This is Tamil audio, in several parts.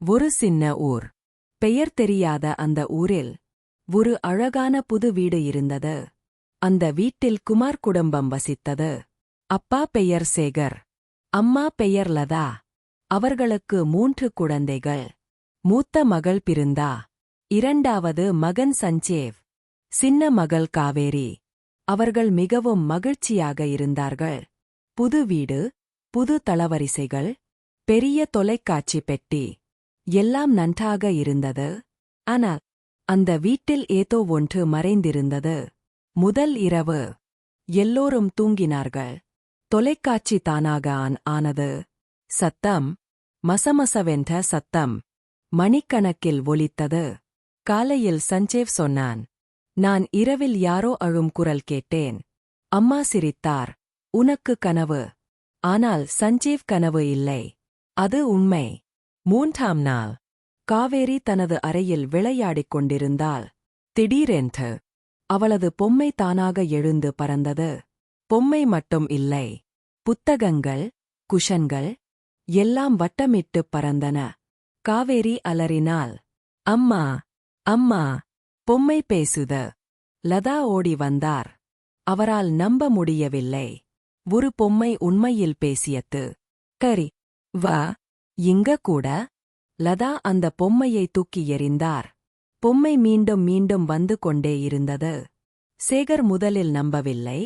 ஒரு சின்ன ஊர். பெயர் தெரியாத அந்த ஊரில் ஒரு அழகான புது வீடு இருந்தது. அந்த வீட்டில் குமார் குடும்பம் வசித்தது. அப்பா பெயர் சேகர், அம்மா பெயர் லதா. அவர்களுக்கு 3 குழந்தைகள். மூத்த மகள் பிருந்தா, இரண்டாவது மகன் சஞ்சேவ், சின்ன மகள் காவேரி. அவர்கள் மிகவும் மகிழ்ச்சியாக இருந்தார்கள். புது வீடு, புது தளவரிசைகள், பெரிய தொலைக்காட்சி பெட்டி, எல்லாம் நன்றாக இருந்தது. ஆனால் அந்த வீட்டில் ஏதோ ஒன்று மறைந்திருந்தது. முதல் இரவு எல்லோரும் தூங்கினார்கள். தொலைக்காட்சி தானாக ஆனது. சத்தம், மசமசவென்ற சத்தம் மணிக்கணக்கில் ஒலித்தது. காலையில் சஞ்சேவ் சொன்னான், நான் இரவில் யாரோ அழும் குரல் கேட்டேன். அம்மா சிரித்தார், உனக்கு கனவு. ஆனால் சஞ்சீவ் கனவு இல்லை, அது உண்மை. 3ஆம் நாள் காவேரி தனது அறையில் விளையாடிக் கொண்டிருந்தாள். திடீரென்று அவளது பொம்மை தானாக எழுந்து பறந்தது. பொம்மை மட்டும் இல்லை, புத்தகங்கள், குஷன்கள் எல்லாம் வட்டமிட்டுப் பறந்தன. காவேரி அலறினாள், அம்மா, அம்மா, பொம்மை பேசுது. லதா ஓடி வந்தார். அவரால் நம்ப முடியவில்லை. ஒரு பொம்மை உண்மையில் பேசியது. கரி, வா, இங்க கூட. லதா அந்த பொம்மையை தூக்கி எறிந்தார். பொம்மை மீண்டும் மீண்டும் வந்து கொண்டே இருந்தது. சேகர் முதலில் நம்பவில்லை.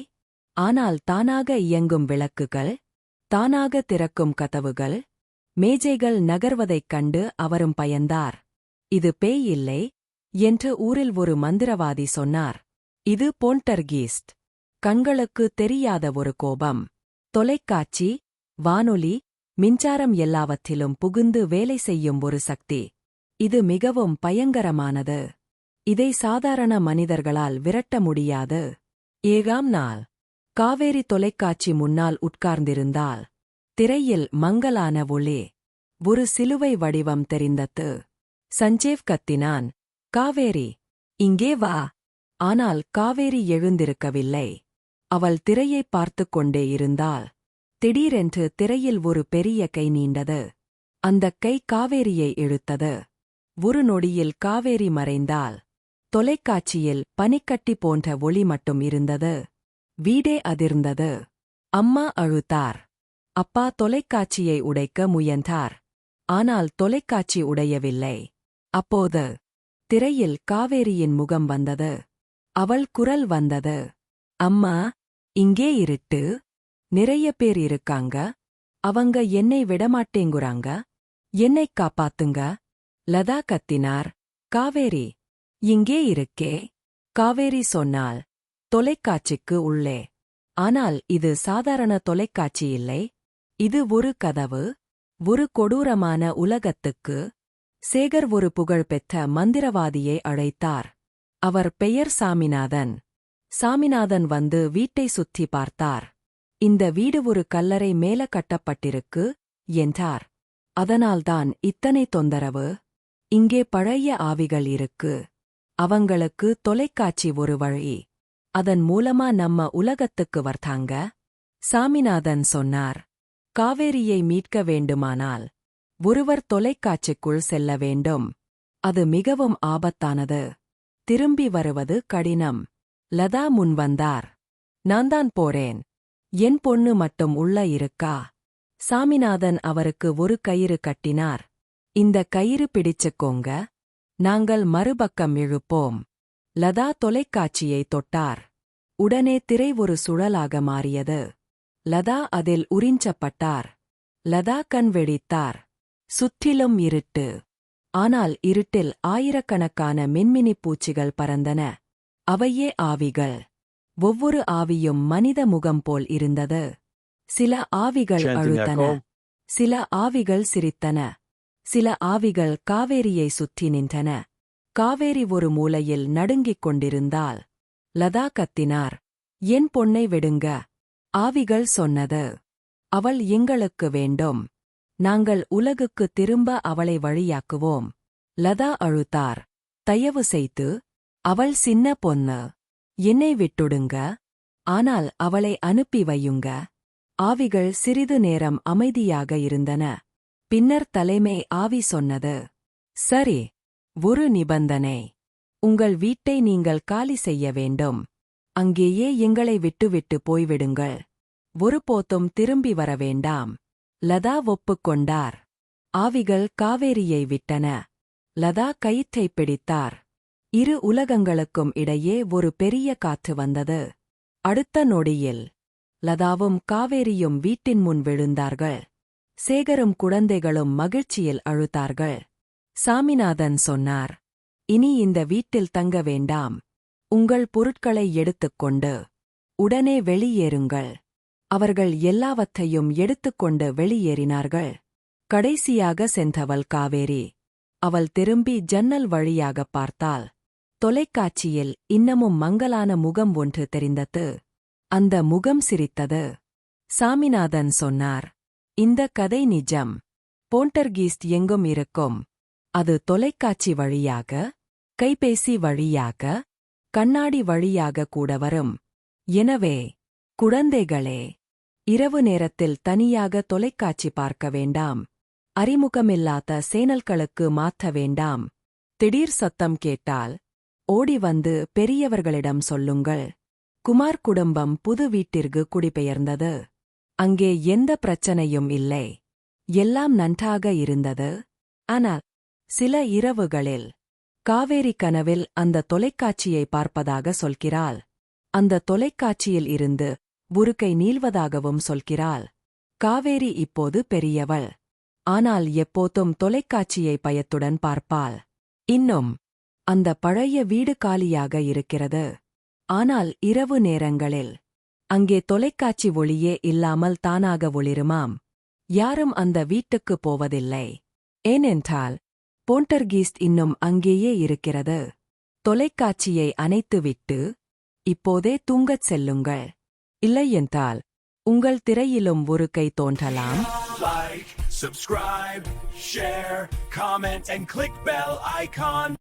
ஆனால் தானாக இயங்கும் விளக்குகள், தானாக திறக்கும் கதவுகள், மேஜைகள் நகர்வதைக் கண்டு அவரும் பயந்தார். இது பேய் இல்லை என்று ஊரில் ஒரு மந்திரவாதி சொன்னார். இது போல்டர்கீஸ்ட். கண்களுக்கு தெரியாத ஒரு கோபம். தொலைக்காட்சி, வானொலி, மின்சாரம் எல்லாவற்றிலும் புகுந்து வேலை செய்யும் ஒரு சக்தி. இது மிகவும் பயங்கரமானது. இதை சாதாரண மனிதர்களால் விரட்ட முடியாது. 7ஆம் நாள் காவேரி தொலைக்காட்சி முன்னால் உட்கார்ந்திருந்தாள். திரையில் மங்கலான ஒளி. ஒரு சிலுவை வடிவம் தெரிந்தது. சஞ்சேவ் கத்தினான், காவேரி, இங்கே வா. ஆனால் காவேரி எழுந்திருக்கவில்லை. அவள் திரையைப் பார்த்துக் கொண்டே இருந்தாள். திடீரென்று திரையில் ஒரு பெரிய கை நீண்டது. அந்தக் கை காவேரியை இழுத்தது. ஒரு நொடியில் காவேரி மறைந்தாள். தொலைக்காட்சியில் பனிக்கட்டி போன்ற ஒளி மட்டும் இருந்தது. வீடே அதிர்ந்தது. அம்மா அழுதார். அப்பா தொலைக்காட்சியை உடைக்க முயன்றார். ஆனால் தொலைக்காட்சி உடையவில்லை. அப்போது திரையில் காவேரியின் முகம் வந்தது. அவள் குரல் வந்தது, அம்மா, இங்கே இருட்டு. நிறைய பேர் இருக்காங்க. அவங்க என்னை விடமாட்டேங்குறாங்க. என்னைக் காப்பாத்துங்க. லதா கத்தினார், காவேரி, இங்கே இருக்கே. காவேரி சொன்னாள், தொலைக்காட்சிக்கு உள்ளே. ஆனால் இது சாதாரண தொலைக்காட்சி இல்லை. இது ஒரு கதவு, ஒரு கொடூரமான உலகத்துக்கு. சேகர் ஒரு புகழ்பெற்ற மந்திரவாதியை அழைத்தார். அவர் பெயர் சாமிநாதன். சாமிநாதன் வந்து வீட்டை சுற்றி பார்த்தார். இந்த வீடு ஒரு கல்லறை மேல கட்டப்பட்டிருக்கு என்றார். அதனால்தான் இத்தனை தொந்தரவு. இங்கே பழைய ஆவிகள் இருக்கு. அவங்களுக்கு தொலைக்காட்சி ஒரு வழி. அதன் மூலமா நம்ம உலகத்துக்கு வர்த்தாங்க. சாமிநாதன் சொன்னார், காவேரியை மீட்க வேண்டுமானால் ஒருவர் தொலைக்காட்சிக்குள் செல்ல வேண்டும். அது மிகவும் ஆபத்தானது. திரும்பி வருவது கடினம். லதா முன் வந்தார். நான்தான் போறேன். என் பொண்ணு மட்டும் உள்ள இருக்கா. சாமிநாதன் அவருக்கு ஒரு கயிறு கட்டினார். இந்த கயிறு பிடிச்சுக்கோங்க. நாங்கள் மறுபக்கம் இழுப்போம். லதா தொலைக்காட்சியை தொட்டார். உடனே திரை ஒரு சுழலாக மாறியது. லதா அதில் உறிஞ்சப்பட்டார். லதா கண் வெடித்தார். சுற்றிலும் இருட்டு. ஆனால் இருட்டில் ஆயிரக்கணக்கான மின்மினிப் பூச்சிகள் பறந்தன. அவையே ஆவிகள். ஒவ்வொரு ஆவியும் மனித முகம் போல் இருந்தது. சில ஆவிகள் அழுத்தன. சில ஆவிகள் சிரித்தன. சில ஆவிகள் காவேரியை சுற்றி நின்றன. காவேரி ஒரு மூலையில் நடுங்கிக் கொண்டிருந்தாள். லதா கத்தினார், என் பொன்னை விடுங்க. ஆவிகள் சொன்னது, அவள் எங்களுக்கு வேண்டும். நாங்கள் உலகுக்கு திரும்ப அவளை வழியாக்குவோம். லதா அழுத்தார், தயவு செய்து. அவள் சின்ன பொண்ணு. என்னை விட்டுடுங்க. ஆனால் அவளை அனுப்பி வையுங்க. ஆவிகள் சிறிது நேரம் அமைதியாக இருந்தன. பின்னர் தலைமை ஆவி சொன்னது, சரி, ஒரு நிபந்தனை. உங்கள் வீட்டை நீங்கள் காலி செய்ய வேண்டும். அங்கேயே எங்களை விட்டுவிட்டு போய்விடுங்கள். ஒருபோதும் திரும்பி வர வேண்டாம். லதா ஒப்புக்கொண்டார். ஆவிகள் காவேரியை விட்டன. லதா கயிற்றைப் பிடித்தார். இரு உலகங்களுக்கும் இடையே ஒரு பெரிய காற்று வந்தது. அடுத்த நொடியில் லதாவும் காவேரியும் வீட்டின் முன் விழுந்தார்கள். சேகரும் குழந்தைகளும் மகிழ்ச்சியில் அழுதார்கள். சாமிநாதன் சொன்னார், இனி இந்த வீட்டில் தங்க வேண்டாம். உங்கள் பொருட்களை எடுத்துக்கொண்டு உடனே வெளியேறுங்கள். அவர்கள் எல்லாவற்றையும் எடுத்துக்கொண்டு வெளியேறினார்கள். கடைசியாக சென்றவள் காவேரி. அவள் திரும்பி ஜன்னல் வழியாகப் பார்த்தாள். தொலைக்காட்சியில் இன்னமும் மங்கலான முகம் ஒன்று தெரிந்தது. அந்த முகம் சிரித்தது. சாமிநாதன் சொன்னார், இந்த கதை நிஜம். போல்டர்கீஸ்ட் எங்கும் இருக்கும். அது தொலைக்காட்சி வழியாக, கைபேசி வழியாக, கண்ணாடி வழியாக கூட வரும். எனவே குழந்தைகளே, இரவு நேரத்தில் தனியாக தொலைக்காட்சி பார்க்க வேண்டாம். அறிமுகமில்லாத சேனல்களுக்கு மாற்ற வேண்டாம். திடீர் சத்தம் கேட்டால் ஓடி வந்து பெரியவர்களிடம் சொல்லுங்கள். குமார் குடும்பம் புது வீட்டிற்கு குடிபெயர்ந்தது. அங்கே எந்த பிரச்சனையும் இல்லை. எல்லாம் நன்றாக இருந்தது. ஆனால் சில இரவுகளில் காவேரி கனவில் அந்த தொலைக்காட்சியை பார்ப்பதாக சொல்கிறாள். அந்த தொலைக்காட்சியில் இருந்து ஒரு கை நீள்வதாகவும் சொல்கிறாள். காவேரி இப்போது பெரியவள். ஆனால் எப்போதும் தொலைக்காட்சியை பயத்துடன் பார்ப்பாள். இன்னும் அந்த பழைய வீடு காலியாக இருக்கிறது. ஆனால் இரவு நேரங்களில் அங்கே தொலைக்காட்சி ஒளியே இல்லாமல் தானாக ஒளிருமாம். யாரும் அந்த வீட்டுக்குப் போவதில்லை. ஏனென்றால் போல்டர்கீஸ்ட் இன்னும் அங்கேயே இருக்கிறது. தொலைக்காட்சியை அணைத்துவிட்டு இப்போதே தூங்கச் செல்லுங்கள். இல்லையென்றால் உங்கள் திரையிலும் ஒரு கை தோன்றலாம். Like, subscribe, share, comment and click bell icon.